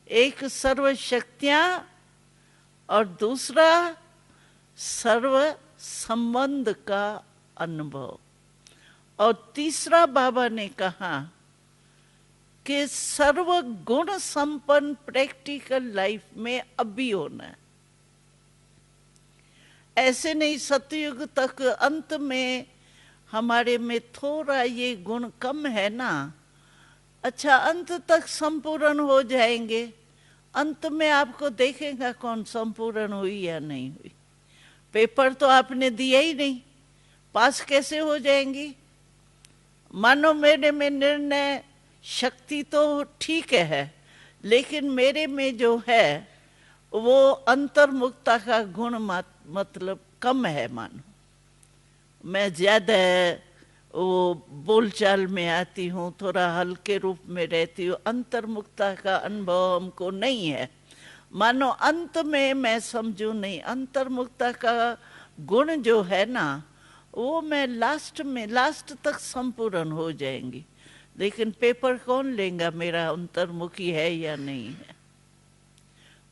एक सर्व शक्तियां और दूसरा सर्व संबंध का अनुभव। और तीसरा बाबा ने कहा कि सर्व गुण संपन्न प्रैक्टिकल लाइफ में अभी होना है। ऐसे नहीं सतयुग तक अंत में हमारे में थोड़ा ये गुण कम है ना, अच्छा अंत तक संपूर्ण हो जाएंगे। अंत में आपको देखेगा कौन संपूर्ण हुई या नहीं हुई। पेपर तो आपने दिया ही नहीं, पास कैसे हो जाएंगी। मानो मेरे में निर्णय शक्ति तो ठीक है, लेकिन मेरे में जो है वो अंतर्मुखता का गुण मतलब कम है। मानो मैं ज्यादा वो बोलचाल में आती हूँ, थोड़ा हल्के रूप में रहती हूँ, अंतर्मुखता का अनुभव हमको नहीं है। मानो अंत में मैं समझू नहीं, अंतर्मुखता का गुण जो है ना वो मैं लास्ट तक संपूर्ण हो जाएंगी। लेकिन पेपर कौन लेगा मेरा अंतर्मुखी है या नहीं है।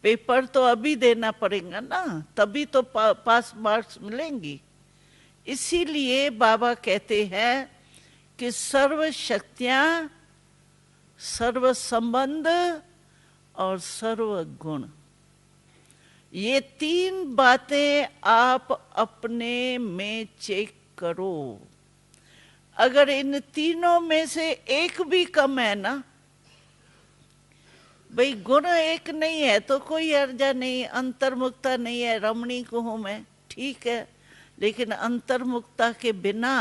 पेपर तो अभी देना पड़ेगा ना, तभी तो पास मार्क्स मिलेंगी। इसीलिए बाबा कहते हैं कि सर्व शक्तियां, सर्व संबंध और सर्व गुण, ये तीन बातें आप अपने में चेक करो। अगर इन तीनों में से एक भी कम है ना, भाई गुण एक नहीं है तो कोई अर्जा नहीं, अंतर्मुखता नहीं है, रमणीक हूं मैं, ठीक है, लेकिन अंतर्मुखता के बिना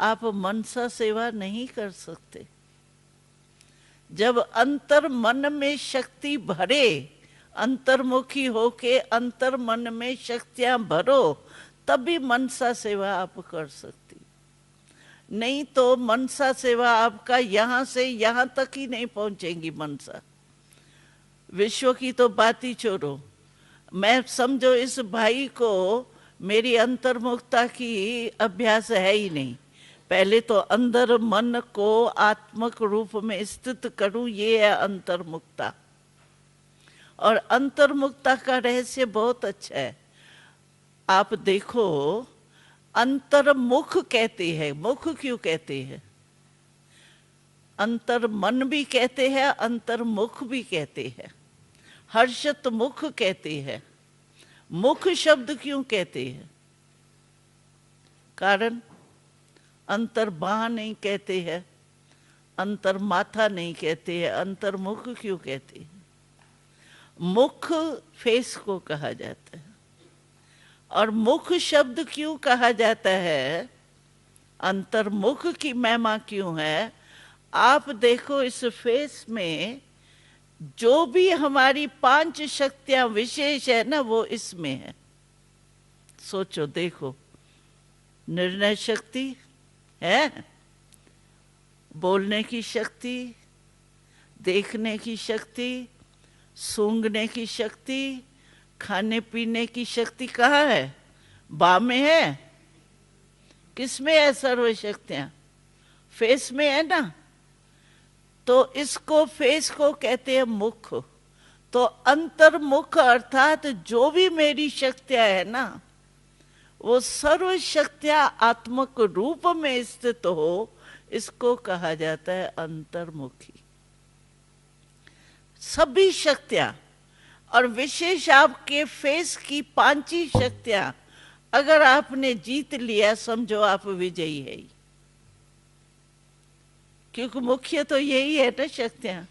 आप मनसा सेवा नहीं कर सकते। जब अंतर मन में शक्ति भरे, अंतर्मुखी होके अंतर मन में शक्तियां भरो, तभी मनसा सेवा आप कर सकती। नहीं तो मनसा सेवा आपका यहां से यहां तक ही नहीं पहुंचेगी। मनसा विश्व की तो बात ही छोड़ो। मैं समझो इस भाई को मेरी अंतर्मुखता की अभ्यास है ही नहीं। पहले तो अंदर मन को आत्मक रूप में स्थित करूं, ये है अंतर्मुखता। और अंतर्मुखता का रहस्य बहुत अच्छा है। आप देखो, अंतर्मुख कहते हैं, मुख क्यों कहते हैं? अंतर मन भी कहते हैं, अंतर्मुख भी कहते हैं, हर्षत मुख कहते हैं। मुख शब्द क्यों कहते हैं? कारण अंतर बाह नहीं कहते हैं, अंतर माथा नहीं कहते हैं, अंतर्मुख क्यों कहते हैं? मुख फेस को कहा जाता है। और मुख शब्द क्यों कहा जाता है? अंतर्मुख की महिमा क्यों है? आप देखो इस फेस में जो भी हमारी 5 शक्तियां विशेष है ना, वो इसमें है। सोचो देखो, निर्णय शक्ति है, बोलने की शक्ति, देखने की शक्ति, सूंघने की शक्ति, खाने पीने की शक्ति कहाँ है? बा में है। किस में है सर्व शक्तियां? फेस में है ना। तो इसको फेस को कहते हैं मुख। तो अंतर्मुख अर्थात जो भी मेरी शक्तियां है ना, वो सर्व शक्तियां आत्मक रूप में स्थित हो, इसको कहा जाता है अंतर्मुखी। सभी शक्तियां, और विशेष आपके फेस की 5 ही शक्तियां अगर आपने जीत लिया, समझो आप विजयी है। क्योंकि मुख्य तो यही है ना शक्तियां।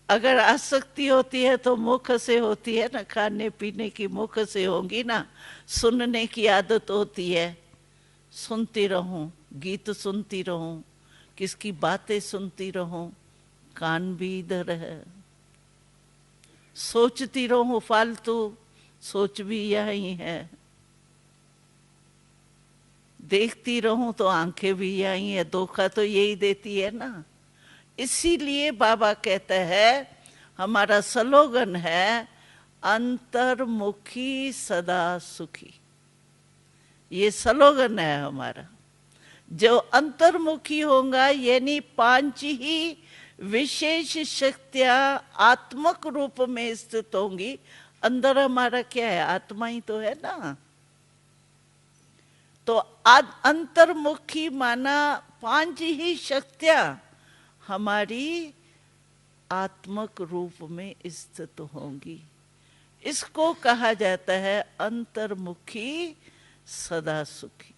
अगर आसक्ति होती है तो मुख से होती है ना, खाने पीने की मुख से होंगी ना। सुनने की आदत होती है, सुनती रहूं, गीत सुनती रहूं, किसकी बातें सुनती रहूं, कान भी इधर है। सोचती रहूं फालतू, सोच भी यही है। देखती रहूं तो आंखें भी यही है, धोखा तो यही देती है ना। इसीलिए बाबा कहता है, हमारा स्लोगन है अंतर्मुखी सदा सुखी। ये स्लोगन है हमारा। जो अंतर्मुखी होगा, यानी 5 ही विशेष शक्तियां आत्मक रूप में स्थित होंगी। अंदर हमारा क्या है, आत्मा ही तो है ना। तो अंतर्मुखी माना 5 ही शक्तियां हमारी आत्मक रूप में स्थित होंगी। इसको कहा जाता है अंतर्मुखी सदा सुखी।